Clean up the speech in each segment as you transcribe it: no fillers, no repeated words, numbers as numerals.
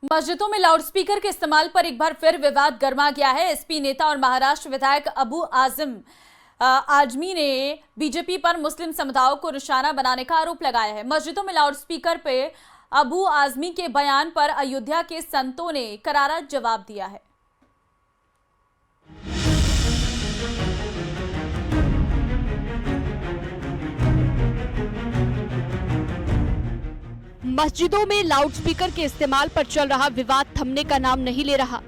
मस्जिदों में लाउडस्पीकर के इस्तेमाल पर एक बार फिर विवाद गर्मा गया है। एसपी नेता और महाराष्ट्र विधायक अबू आजमी ने बीजेपी पर मुस्लिम समुदायों को निशाना बनाने का आरोप लगाया है। मस्जिदों में लाउडस्पीकर पे अबू आजमी के बयान पर अयोध्या के संतों ने करारा जवाब दिया है। मस्जिदों में लाउडस्पीकर के इस्तेमाल पर चल रहा विवाद थमने का नाम नहीं ले रहा।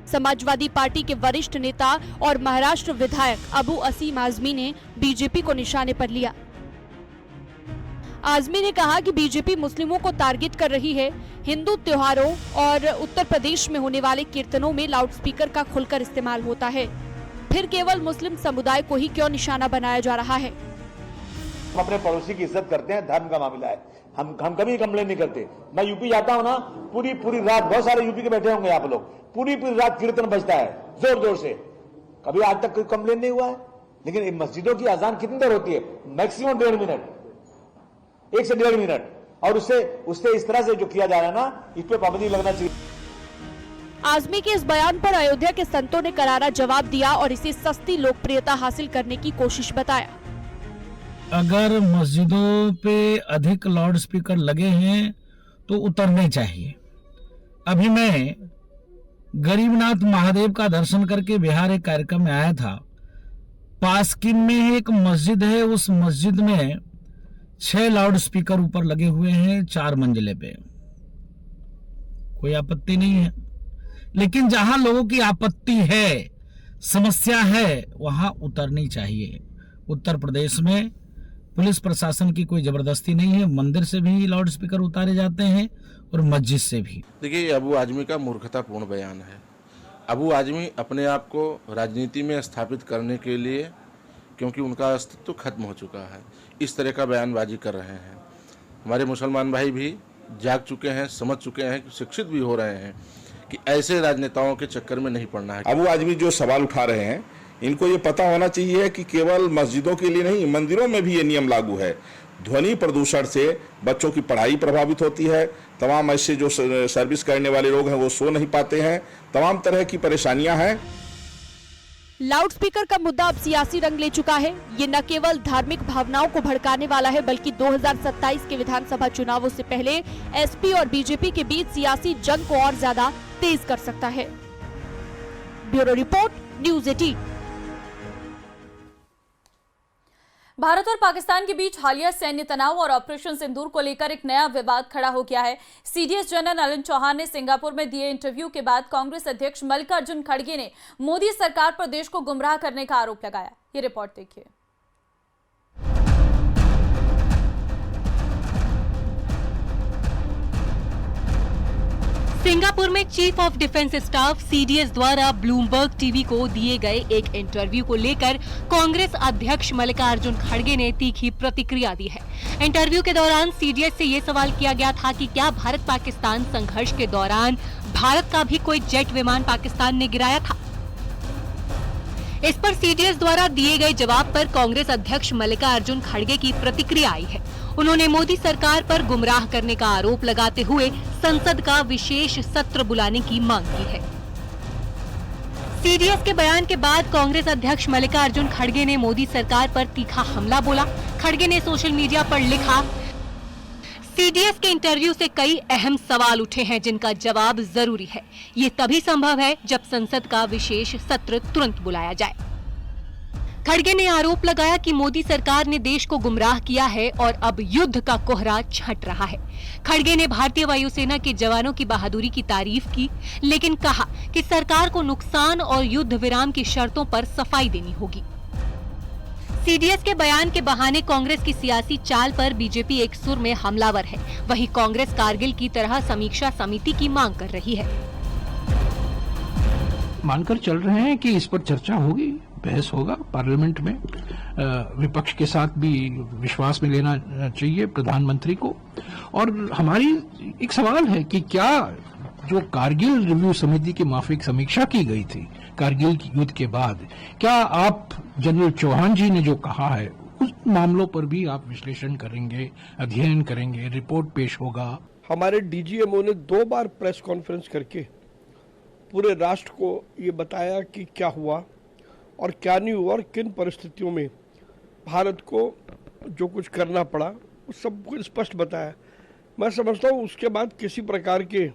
समाजवादी पार्टी के वरिष्ठ नेता और महाराष्ट्र विधायक अबू आजमी ने बीजेपी को निशाने पर लिया। आजमी ने कहा कि बीजेपी मुस्लिमों को टारगेट कर रही है। हिंदू त्योहारों और उत्तर प्रदेश में होने वाले कीर्तनों में लाउडस्पीकर का खुलकर इस्तेमाल होता है, फिर केवल मुस्लिम समुदाय को ही क्यों निशाना बनाया जा रहा है। हम अपने पड़ोसी की इज्जत करते हैं, धर्म का मामला है, हम कभी कंप्लेन नहीं करते। मैं यूपी जाता हूं ना, पूरी रात, बहुत सारे यूपी के बैठे होंगे आप लोग, पूरी रात कीर्तन बजता है जोर जोर से, कभी आज तक कोई कंप्लेन नहीं हुआ है। लेकिन मस्जिदों की अजान कितनी देर होती है? मैक्सिमम 1.5 मिनट, 1 से 1.5 मिनट, और उससे इस तरह से जो किया जा रहा है ना, इस पर पाबंदी लगना चाहिए। आजमी के इस बयान पर अयोध्या के संतों ने करारा जवाब दिया और इसे सस्ती लोकप्रियता हासिल करने की कोशिश बताया। अगर मस्जिदों पे अधिक लाउड स्पीकर लगे हैं तो उतरने चाहिए। अभी मैं गरीबनाथ महादेव का दर्शन करके बिहार एक कार्यक्रम में आया था। पासकिन में एक मस्जिद है, उस मस्जिद में 6 लाउड स्पीकर ऊपर लगे हुए हैं, 4 मंजिले पे। कोई आपत्ति नहीं है, लेकिन जहां लोगों की आपत्ति है, समस्या है, वहां उतरनी चाहिए। उत्तर प्रदेश में पुलिस प्रशासन की कोई जबरदस्ती नहीं है, मंदिर से भी लाउड स्पीकर उतारे जाते हैं और मस्जिद से भी। देखिए, अबू आजमी का मूर्खतापूर्ण बयान है। अबू आजमी अपने आप को राजनीति में स्थापित करने के लिए, क्योंकि उनका अस्तित्व खत्म हो चुका है, इस तरह का बयानबाजी कर रहे हैं। हमारे मुसलमान भाई भी जाग चुके हैं, समझ चुके हैं, शिक्षित भी हो रहे हैं कि ऐसे राजनेताओं के चक्कर में नहीं पड़ना है। अबू आजमी जो सवाल उठा रहे हैं, इनको ये पता होना चाहिए कि केवल मस्जिदों के लिए नहीं, मंदिरों में भी ये नियम लागू है। ध्वनि प्रदूषण से बच्चों की पढ़ाई प्रभावित होती है, तमाम ऐसे जो सर्विस करने वाले लोग हैं वो सो नहीं पाते हैं, तमाम तरह की परेशानियां हैं। लाउडस्पीकर का मुद्दा अब सियासी रंग ले चुका है। ये न केवल धार्मिक भावनाओं को भड़काने वाला है, बल्कि 2027 के विधानसभा चुनावों से पहले एसपी और बीजेपी के बीच सियासी जंग को और ज्यादा तेज कर सकता है। Bureau report, news 18। भारत और पाकिस्तान के बीच हालिया सैन्य तनाव और ऑपरेशन सिंदूर को लेकर एक नया विवाद खड़ा हो गया है। सीडीएस जनरल नलिन चौहान ने सिंगापुर में दिए इंटरव्यू के बाद कांग्रेस अध्यक्ष मल्लिकार्जुन खड़गे ने मोदी सरकार पर देश को गुमराह करने का आरोप लगाया। ये रिपोर्ट देखिए। सिंगापुर में chief of defence staff CDS द्वारा ब्लूमबर्ग टीवी को दिए गए एक इंटरव्यू को लेकर कांग्रेस अध्यक्ष मल्लिकार्जुन खड़गे ने तीखी प्रतिक्रिया दी है। इंटरव्यू के दौरान सीडीएस से ये सवाल किया गया था कि क्या भारत पाकिस्तान संघर्ष के दौरान भारत का भी कोई जेट विमान पाकिस्तान ने गिराया था। इस पर सीडीएस द्वारा दिए गए जवाब पर कांग्रेस अध्यक्ष मल्लिकार्जुन खड़गे की प्रतिक्रिया आई है। उन्होंने मोदी सरकार पर गुमराह करने का आरोप लगाते हुए संसद का विशेष सत्र बुलाने की मांग की है। सीडीएस के बयान के बाद कांग्रेस अध्यक्ष मल्लिकार्जुन खड़गे ने मोदी सरकार पर तीखा हमला बोला। खड़गे ने सोशल मीडिया पर लिखा, सीडीएस के इंटरव्यू से कई अहम सवाल उठे हैं जिनका जवाब जरूरी है। ये तभी संभव है जब संसद का विशेष सत्र तुरंत बुलाया जाए। खड़गे ने आरोप लगाया कि मोदी सरकार ने देश को गुमराह किया है और अब युद्ध का कोहरा छंट रहा है। खड़गे ने भारतीय वायुसेना के जवानों की बहादुरी की तारीफ की, लेकिन कहा कि सरकार को नुकसान और युद्ध विराम की शर्तों पर सफाई देनी होगी। सीडीएस के बयान के बहाने कांग्रेस की सियासी चाल पर बीजेपी एक सुर में हमलावर है। वहीं कांग्रेस कारगिल की तरह समीक्षा समिति की मांग कर रही है। मानकर चल रहे हैं कि इस पर चर्चा होगी, बहस होगा पार्लियामेंट में। विपक्ष के साथ भी विश्वास में लेना चाहिए प्रधानमंत्री को। और हमारी एक सवाल है कि क्या जो कारगिल रिव्यू समिति की माफिक समीक्षा की गई थी कारगिल युद्ध के बाद, क्या आप जनरल चौहान जी ने जो कहा है उस मामलों पर भी आप विश्लेषण करेंगे, अध्ययन करेंगे, रिपोर्ट पेश होगा? हमारे डीजीएमओ ने 2 बार प्रेस कॉन्फ्रेंस करके पूरे राष्ट्र को ये बताया कि क्या हुआ और क्या नहीं हुआ और किन परिस्थितियों में भारत को जो कुछ करना पड़ा उस सब कुछ स्पष्ट बताया। मैं समझता हूँ उसके बाद किसी प्रकार के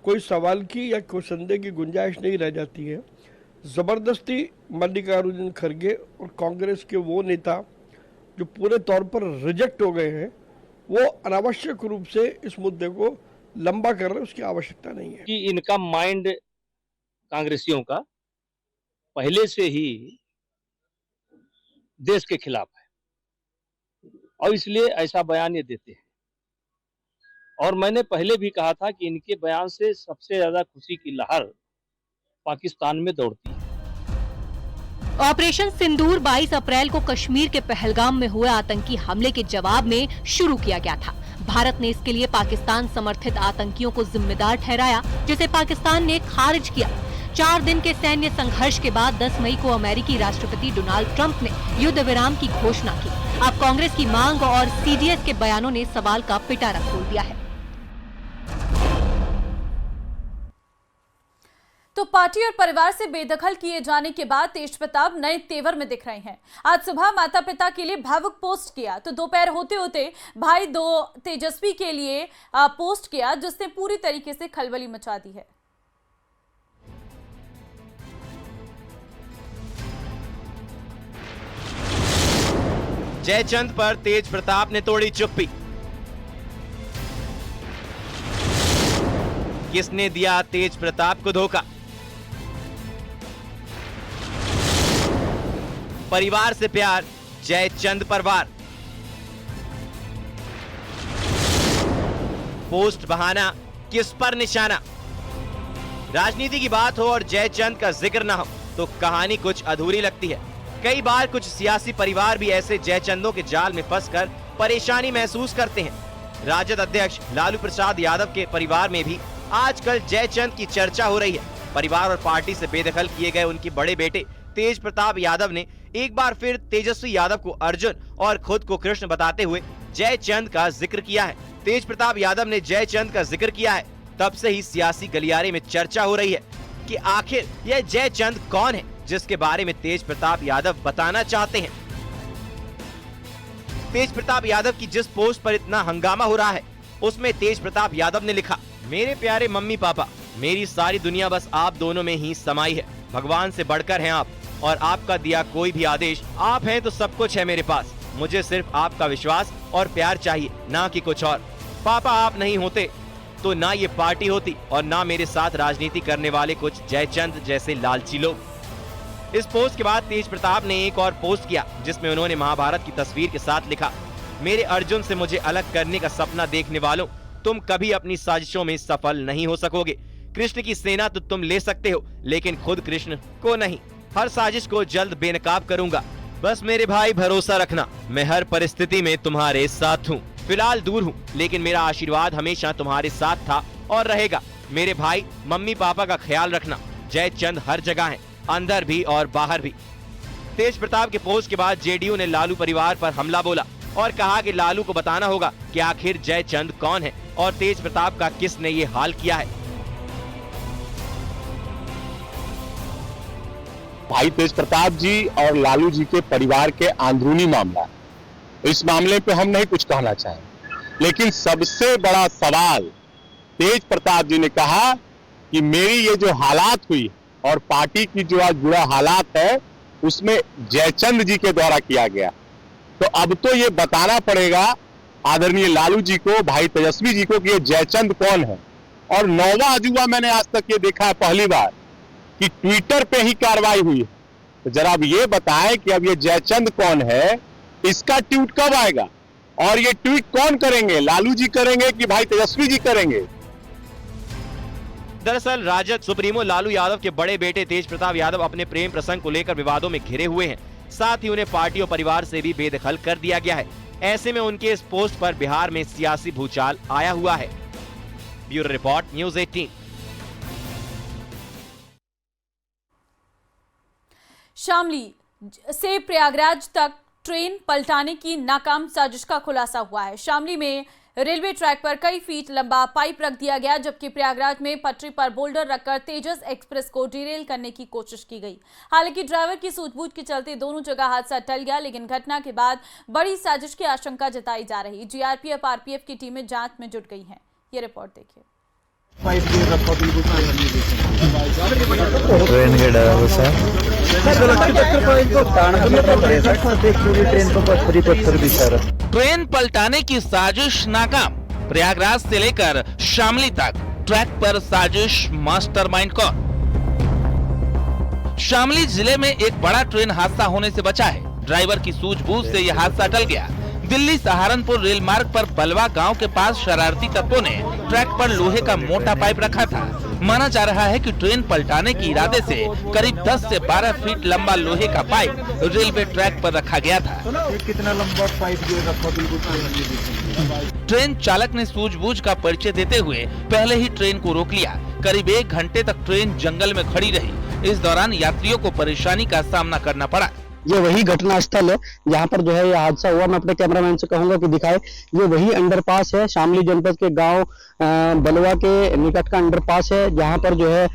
कोई सवाल की या कोई संदेह की गुंजाइश नहीं रह जाती है। ज़बरदस्ती मल्लिकार्जुन खड़गे और कांग्रेस के वो नेता जो पूरे तौर पर रिजेक्ट हो गए हैं, वो अनावश्यक रूप से इस मुद्दे को लंबा कर रहे हैं, उसकी आवश्यकता नहीं है। कि इनका माइंड कांग्रेसियों का पहले से ही देश के खिलाफ है और इसलिए ऐसा बयान ये देते हैं। और मैंने पहले भी कहा था कि इनके बयान से सबसे ज्यादा खुशी की लहर पाकिस्तान में दौड़ती है। ऑपरेशन सिंदूर 22 अप्रैल को कश्मीर के पहलगाम में हुए आतंकी हमले के जवाब में शुरू किया गया था। भारत ने इसके लिए पाकिस्तान समर्थित आतंकियों को जिम्मेदार ठहराया, जिसे पाकिस्तान ने खारिज किया। 4 दिन के सैन्य संघर्ष के बाद 10 मई को अमेरिकी राष्ट्रपति डोनाल्ड ट्रंप ने युद्ध विराम की घोषणा की। अब कांग्रेस की मांग और सीडीएस के बयानों ने सवाल का पिटारा खोल दिया है। तो पार्टी और परिवार से बेदखल किए जाने के बाद तेज प्रताप नए तेवर में दिख रहे हैं। आज सुबह माता पिता के लिए भावुक पोस्ट किया तो दोपहर होते होते भाई तेजस्वी के लिए पोस्ट किया, जिसने पूरी तरीके से खलबली मचा दी है। जयचंद पर तेज प्रताप ने तोड़ी चुप्पी। किसने दिया तेज प्रताप को धोखा? परिवार से प्यार, जयचंद पर वार। पोस्ट बहाना, किस पर निशाना? राजनीति की बात हो और जयचंद का जिक्र ना हो तो कहानी कुछ अधूरी लगती है। कई बार कुछ सियासी परिवार भी ऐसे जयचंदों के जाल में फंसकर परेशानी महसूस करते हैं। राजद अध्यक्ष लालू प्रसाद यादव के परिवार में भी आजकल जयचंद की चर्चा हो रही है। परिवार और पार्टी से बेदखल किए गए उनके बड़े बेटे तेज प्रताप यादव ने एक बार फिर तेजस्वी यादव को अर्जुन और खुद को कृष्ण बताते हुए जयचंद का जिक्र किया है। तेज प्रताप यादव ने जयचंद का जिक्र किया है, तब से ही सियासी गलियारे में चर्चा हो रही है कि आखिर यह जयचंद कौन है जिसके बारे में तेज प्रताप यादव बताना चाहते हैं। तेज प्रताप यादव की जिस पोस्ट पर इतना हंगामा हो रहा है, उसमें तेज प्रताप यादव ने लिखा, मेरे प्यारे मम्मी पापा, मेरी सारी दुनिया बस आप दोनों में ही समाई है। भगवान से बढ़कर हैं आप और आपका दिया कोई भी आदेश, आप हैं तो सब कुछ है मेरे पास। मुझे सिर्फ आपका विश्वास और प्यार चाहिए, ना कि कुछ और। पापा आप नहीं होते तो ना ये पार्टी होती और ना मेरे साथ राजनीति करने वाले कुछ जयचंद जैसे लालची लोग। इस पोस्ट के बाद तेज प्रताप ने एक और पोस्ट किया जिसमें उन्होंने महाभारत की तस्वीर के साथ लिखा, मेरे अर्जुन से मुझे अलग करने का सपना देखने वालों, तुम कभी अपनी साजिशों में सफल नहीं हो सकोगे। कृष्ण की सेना तो तुम ले सकते हो, लेकिन खुद कृष्ण को नहीं। हर साजिश को जल्द बेनकाब करूंगा। बस मेरे भाई भरोसा रखना, मैं हर परिस्थिति में तुम्हारे साथ हूँ। फिलहाल दूर हूँ, लेकिन मेरा आशीर्वाद हमेशा तुम्हारे साथ था और रहेगा। मेरे भाई मम्मी पापा का ख्याल रखना। जयचंद हर जगह है, अंदर भी और बाहर भी। तेज प्रताप के पोस्ट के बाद जेडीयू ने लालू परिवार पर हमला बोला और कहा कि लालू को बताना होगा कि आखिर जयचंद कौन है और तेज प्रताप का किसने ये हाल किया है। भाई तेज प्रताप जी और लालू जी के परिवार के अंदरूनी मामला है। इस मामले पे हम नहीं कुछ कहना चाहें, लेकिन सबसे बड़ा सवाल तेज प्रताप जी ने कहा कि मेरी ये जो हालात हुई और पार्टी की जो आज बुरा हालात है उसमें जयचंद जी के द्वारा किया गया। तो अब तो ये बताना पड़ेगा आदरणीय लालू जी को, भाई तेजस्वी जी को कि ये जयचंद कौन है। और 9वां अजूबा मैंने आज तक ये देखा है पहली बार कि ट्विटर पे ही कार्रवाई हुई है। तो जरा अब ये बताएं कि अब ये जयचंद कौन है, इसका ट्वीट कब आएगा और ये ट्वीट कौन करेंगे, लालू जी करेंगे कि भाई तेजस्वी जी करेंगे। दरअसल राजद सुप्रीमो लालू यादव के बड़े बेटे तेज प्रताप यादव अपने प्रेम प्रसंग को लेकर विवादों में घिरे हुए हैं। साथ ही उन्हें पार्टी और परिवार से भी बेदखल कर दिया गया है। ऐसे में उनके इस पोस्ट पर बिहार में सियासी भूचाल आया हुआ है। Bureau report, news 18। शामली से प्रयागराज तक ट्रेन पलटाने की नाकाम साजिश का खुलासा हुआ है। शामली में रेलवे ट्रैक पर कई फीट लंबा पाइप रख दिया गया, जबकि प्रयागराज में पटरी पर बोल्डर रखकर तेजस एक्सप्रेस को डिरेल करने की कोशिश की गई। हालांकि ड्राइवर की सूझबूझ के चलते दोनों जगह हादसा टल गया, लेकिन घटना के बाद बड़ी साजिश की आशंका जताई जा रही। जीआरपीएफ आरपीएफ की टीमें जांच में जुट गई हैं। ये रिपोर्ट देखिए। ट्रेन के ड्राइवर साहब ट्रेन पलटाने की साजिश नाकाम। प्रयागराज से लेकर शामली तक ट्रैक पर साजिश मास्टरमाइंड कौन? शामली जिले में एक बड़ा ट्रेन हादसा होने से बचा है। ड्राइवर की सूझबूझ से यह हादसा टल गया। दिल्ली सहारनपुर रेल मार्ग पर बलवा गांव के पास शरारती तत्वों ने ट्रैक पर लोहे का मोटा पाइप रखा था। माना जा रहा है कि ट्रेन पलटाने के इरादे से करीब 10 से 12 फीट लंबा लोहे का पाइप रेलवे ट्रैक पर रखा गया था। कितना लंबा पाइप रखा? बिल्कुल ट्रेन चालक ने सूझबूझ का परिचय देते हुए पहले ही ट्रेन को रोक लिया। करीब 1 घंटे तक ट्रेन जंगल में खड़ी रही। इस दौरान यात्रियों को परेशानी का सामना करना पड़ा। ये वही घटना स्थल है जहाँ पर जो है ये हादसा हुआ। मैं अपने कैमरामैन से कहूंगा कि दिखाए। ये वही अंडरपास है, शामली जनपद के गांव बलवा के निकट का अंडरपास है, जहाँ पर जो है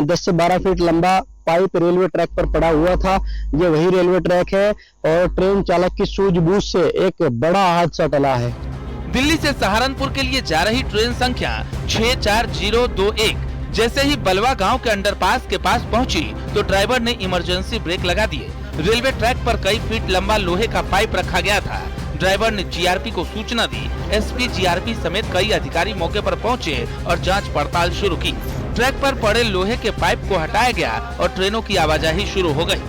10 से 12 फीट लंबा पाइप रेलवे ट्रैक पर पड़ा हुआ था। ये वही रेलवे ट्रैक है और ट्रेन चालक की सूझबूझ से एक बड़ा हादसा टला है। दिल्ली से सहारनपुर के लिए जा रही ट्रेन संख्या 64021 जैसे ही बलवा गांव के अंडरपास के पास पहुंची तो ड्राइवर ने इमरजेंसी ब्रेक लगा दिए। रेलवे ट्रैक पर कई फीट लंबा लोहे का पाइप रखा गया था। ड्राइवर ने जीआरपी को सूचना दी। एसपी जीआरपी समेत कई अधिकारी मौके पर पहुंचे और जांच पड़ताल शुरू की। ट्रैक पर पड़े लोहे के पाइप को हटाया गया और ट्रेनों की आवाजाही शुरू हो गई।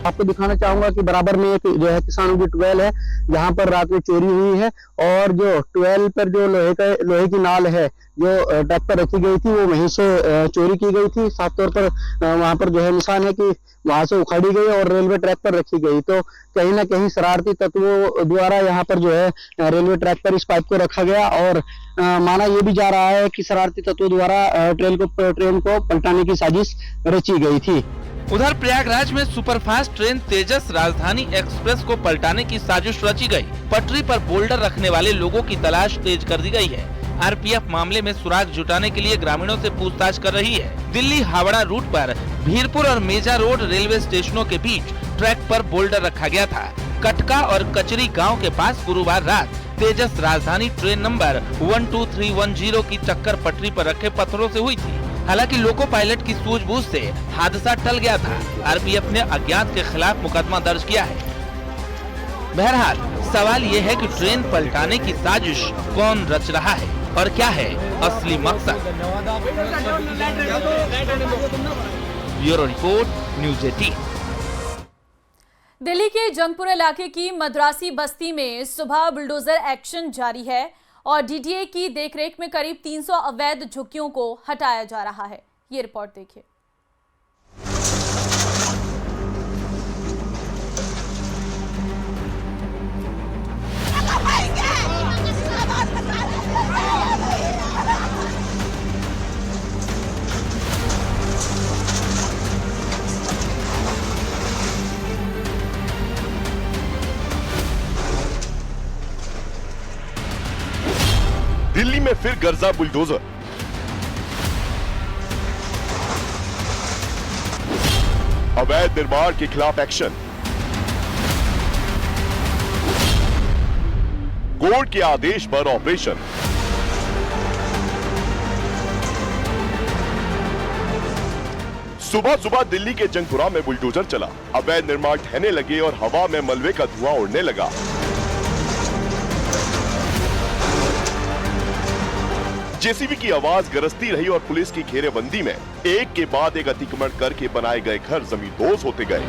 आपको दिखाना चाहूंगा कि बराबर में एक जो है किसानों की ट्वेल है, जहां पर रात में चोरी हुई है और जो ट्वेल पर जो लोहे की नाल है जो ट्रैक पर रखी गई थी वो वहीं से चोरी की गई थी। साफ तौर पर वहां पर जो है निशान है कि वहां से उखाड़ी गई और रेलवे ट्रैक पर रखी गई। तो कहीं ना कहीं शरारती तत्वों द्वारा यहाँ पर जो है रेलवे ट्रैक पर इस पाइप को रखा गया और माना यह भी जा रहा है कि शरारती तत्वों द्वारा ट्रेन को पलटाने की साजिश रची गई थी। उधर प्रयागराज में सुपरफास्ट ट्रेन तेजस राजधानी एक्सप्रेस को पलटाने की साजिश रची गई। पटरी पर बोल्डर रखने वाले लोगों की तलाश तेज कर दी गई है। आरपीएफ मामले में सुराग जुटाने के लिए ग्रामीणों से पूछताछ कर रही है। दिल्ली हावड़ा रूट पर भीरपुर और मेजा रोड रेलवे स्टेशनों के बीच ट्रैक पर बोल्डर रखा गया था। कटका और कचरी गाँव के पास गुरुवार रात तेजस राजधानी ट्रेन नंबर 12310 की टक्कर पटरी पर रखे पत्थरों से हुई थी। हालांकि लोको पायलट की सूझबूझ से हादसा टल गया था। आरपीएफ ने अज्ञात के खिलाफ मुकदमा दर्ज किया है। बहरहाल सवाल ये है कि ट्रेन पलटाने की साजिश कौन रच रहा है और क्या है असली मकसद। Bureau report, news 18। दिल्ली के जंगपुर इलाके की मद्रासी बस्ती में सुबह बुलडोजर एक्शन जारी है और डीडीए की देखरेख में करीब 300 अवैध झुग्गियों को हटाया जा रहा है। ये रिपोर्ट देखिए। दिल्ली में फिर गर्जा बुलडोजर। अवैध निर्माण के खिलाफ एक्शन। कोर्ट के आदेश पर ऑपरेशन। सुबह सुबह दिल्ली के जंगपुरा में बुलडोजर चला। अवैध निर्माण ढहने लगे और हवा में मलबे का धुआं उड़ने लगा। जेसीबी की आवाज गरजती रही और पुलिस की घेरेबंदी में एक के बाद एक अतिक्रमण करके बनाए गए घर जमींदोज होते गए।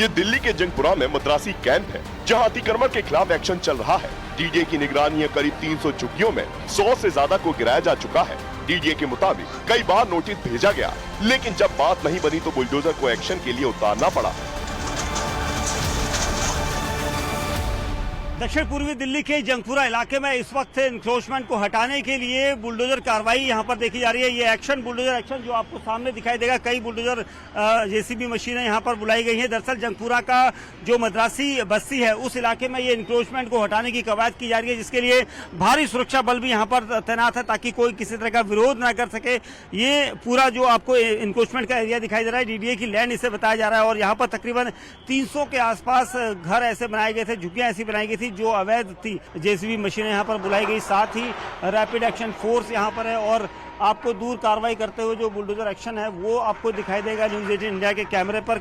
ये दिल्ली के जंगपुरा में मद्रासी कैंप है, जहां अतिक्रमण के खिलाफ एक्शन चल रहा है। डीडीए की निगरानी में करीब 300 झुग्गियों में 100 से ज्यादा को गिराया जा चुका है। डीडीए के मुताबिक कई बार नोटिस भेजा गया, लेकिन जब बात नहीं बनी तो बुलडोजर को एक्शन के लिए उतारना पड़ा। दक्षिण पूर्वी दिल्ली के जंगपुरा इलाके में इस वक्त इंक्रोचमेंट को हटाने के लिए बुलडोजर कार्रवाई यहां पर देखी जा रही है। ये एक्शन, बुलडोजर एक्शन जो आपको सामने दिखाई देगा, कई बुलडोजर जेसीबी मशीनें यहां पर बुलाई गई हैं। दरअसल जंगपुरा का जो मद्रासी बस्ती है उस इलाके में ये इंक्रोचमेंट को हटाने की कवायद की जा रही है, जिसके लिए भारी सुरक्षा बल भी यहाँ पर तैनात है ताकि कोई किसी तरह का विरोध न कर सके। ये पूरा जो आपको इंक्रोचमेंट का एरिया दिखाई दे रहा है, डीडीए की लैंड इसे बताया जा रहा है और यहाँ पर तकरीबन 300 के आसपास घर ऐसे बनाए गए थे, झुग्गियां ऐसी बनाई गई थी जो अवैध थी। जेसीबी मशीनें यहाँ पर बुलाई गई, साथ ही रैपिड एक्शन फोर्स यहाँ पर है और आपको दूर कार्रवाई करते हुए जो बुलडोजर एक्शन है वो आपको दिखाई देगा न्यूज़ 18 इंडिया के कैमरे पर।